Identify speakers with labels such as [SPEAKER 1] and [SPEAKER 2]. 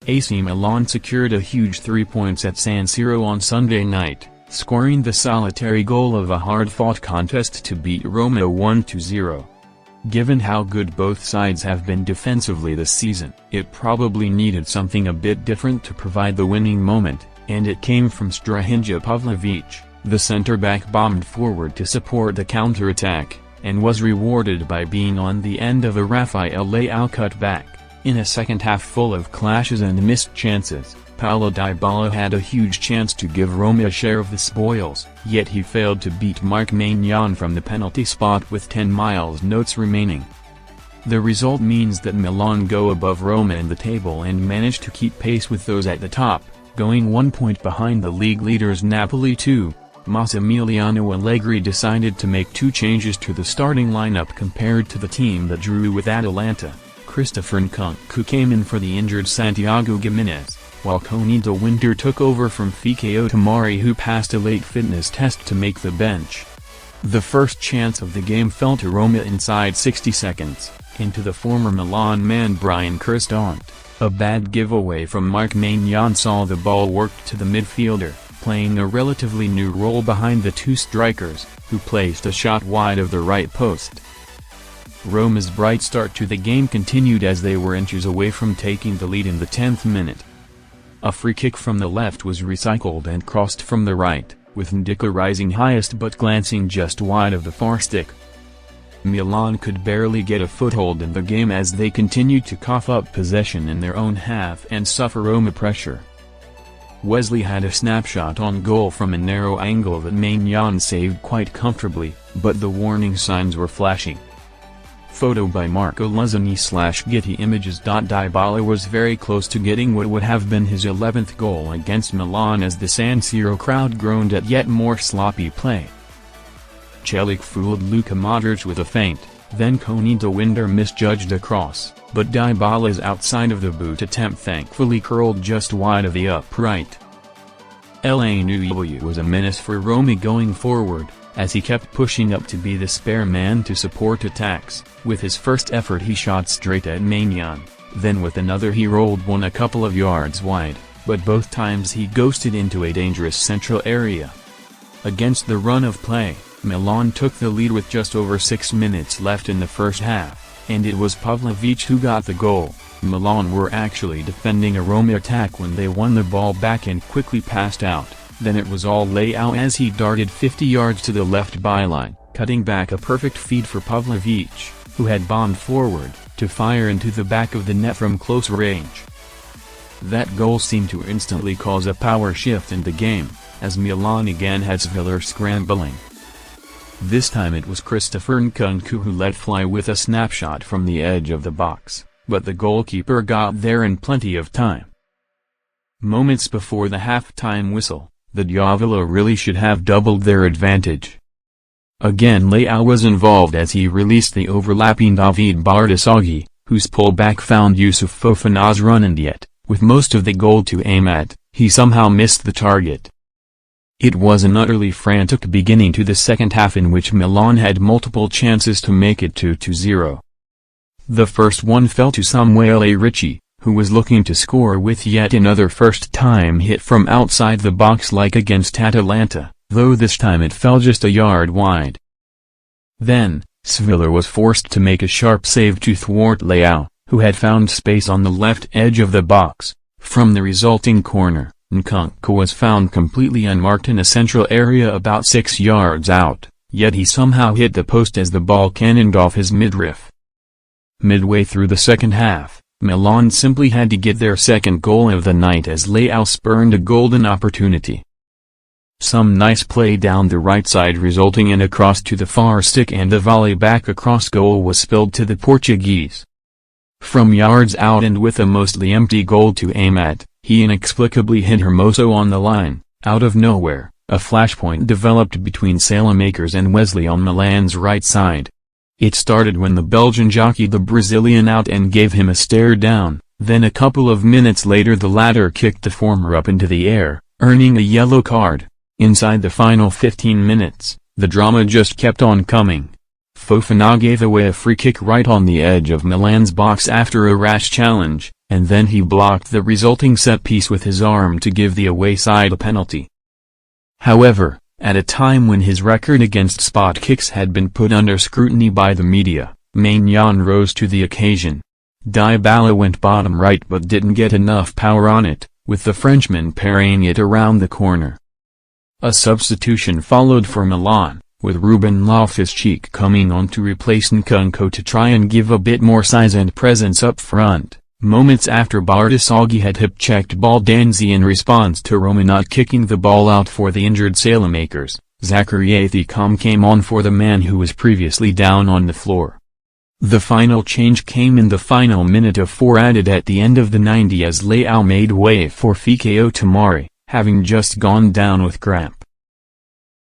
[SPEAKER 1] AC Milan secured a huge 3 points at San Siro on Sunday night, scoring the solitary goal of a hard-fought contest to beat Roma 1-0. Given how good both sides have been defensively this season, it probably needed something a bit different to provide the winning moment, and it came from Strahinja Pavlovic. The centre-back bombed forward to support the counter-attack, and was rewarded by being on the end of a Rafael Leao cutback. In a second half full of clashes and missed chances, Paulo Dybala had a huge chance to give Roma a share of the spoils, yet he failed to beat Maignan from the penalty spot with 10 minutes remaining. The result means that Milan go above Roma in the table and manage to keep pace with those at the top, going 1 point behind the league leaders Napoli too. Massimiliano Allegri decided to make 2 changes to the starting lineup compared to the team that drew with Atalanta. Christopher Nkunku came in for the injured Santiago Gimenez, while Koni De Winter took over from Fikayo Tomori, who passed a late fitness test to make the bench. The first chance of the game fell to Roma inside 60 seconds, into the former Milan man Brian Cristante. A bad giveaway from Maignan saw the ball worked to the midfielder, playing a relatively new role behind the 2 strikers, who placed a shot wide of the right post. Roma's bright start to the game continued as they were inches away from taking the lead in the 10th minute. A free kick from the left was recycled and crossed from the right, with Ndicka rising highest but glancing just wide of the far stick. Milan could barely get a foothold in the game as they continued to cough up possession in their own half and suffer Roma pressure. Wesley had a snapshot on goal from a narrow angle that Maignan saved quite comfortably, but the warning signs were flashing. Photo by Marco Luzzini/Getty Images. Dybala was very close to getting what would have been his 11th goal against Milan as the San Siro crowd groaned at yet more sloppy play. Celik fooled Luka Modric with a feint, then Koni De Winter misjudged a cross, but Dybala's outside of the boot attempt thankfully curled just wide of the upright. Leao was a menace for Roma going forward, as he kept pushing up to be the spare man to support attacks. With his first effort he shot straight at Maignan, then with another he rolled one a couple of yards wide, but both times he ghosted into a dangerous central area. Against the run of play, Milan took the lead with just over 6 minutes left in the first half, and it was Pavlovic who got the goal. Milan were actually defending a Roma attack when they won the ball back and quickly passed out. Then it was all Leao as he darted 50 yards to the left byline, cutting back a perfect feed for Pavlovic, who had bombed forward, to fire into the back of the net from close range. That goal seemed to instantly cause a power shift in the game, as Milan again had Sviller scrambling. This time it was Christopher Nkunku who let fly with a snapshot from the edge of the box, but the goalkeeper got there in plenty of time. Moments before the half-time whistle, the Diavolo really should have doubled their advantage. Again Leao was involved as he released the overlapping David Bardisoghi, whose pullback found Yusuf Fofana's run, and yet, with most of the goal to aim at, he somehow missed the target. It was an utterly frantic beginning to the second half in which Milan had multiple chances to make it 2-0. The first one fell to Samuele Ricci, who was looking to score with yet another first-time hit from outside the box like against Atalanta, though this time it fell just a yard wide. Then, Sviller was forced to make a sharp save to thwart Leao, who had found space on the left edge of the box. From the resulting corner, Nkunku was found completely unmarked in a central area about 6 yards out, yet he somehow hit the post as the ball cannoned off his midriff. Midway through the second half, Milan simply had to get their second goal of the night as Leao spurned a golden opportunity. Some nice play down the right side resulting in a cross to the far stick, and the volley back across goal was spilled to the Portuguese. From yards out and with a mostly empty goal to aim at, he inexplicably hit Hermoso on the line. Out of nowhere, a flashpoint developed between Salamakers and Wesley on Milan's right side. It started when the Belgian jockeyed the Brazilian out and gave him a stare down, then a couple of minutes later the latter kicked the former up into the air, earning a yellow card. Inside the final 15 minutes, the drama just kept on coming. Fofana gave away a free kick right on the edge of Milan's box after a rash challenge, and then he blocked the resulting set-piece with his arm to give the away side a penalty. However, at a time when his record against spot kicks had been put under scrutiny by the media, Maignan rose to the occasion. Dybala went bottom right but didn't get enough power on it, with the Frenchman parrying it around the corner. A substitution followed for Milan, with Ruben Loftus-Cheek coming on to replace Nkunku to try and give a bit more size and presence up front, moments after Bardisoghi had hip-checked Baldanzi in response to Roma not kicking the ball out for the injured Saelemaekers. Zachariah Thicom came on for the man who was previously down on the floor. The final change came in the final minute of 4 added at the end of the 90 as Leao made way for Fikayo Tomori, having just gone down with cramp.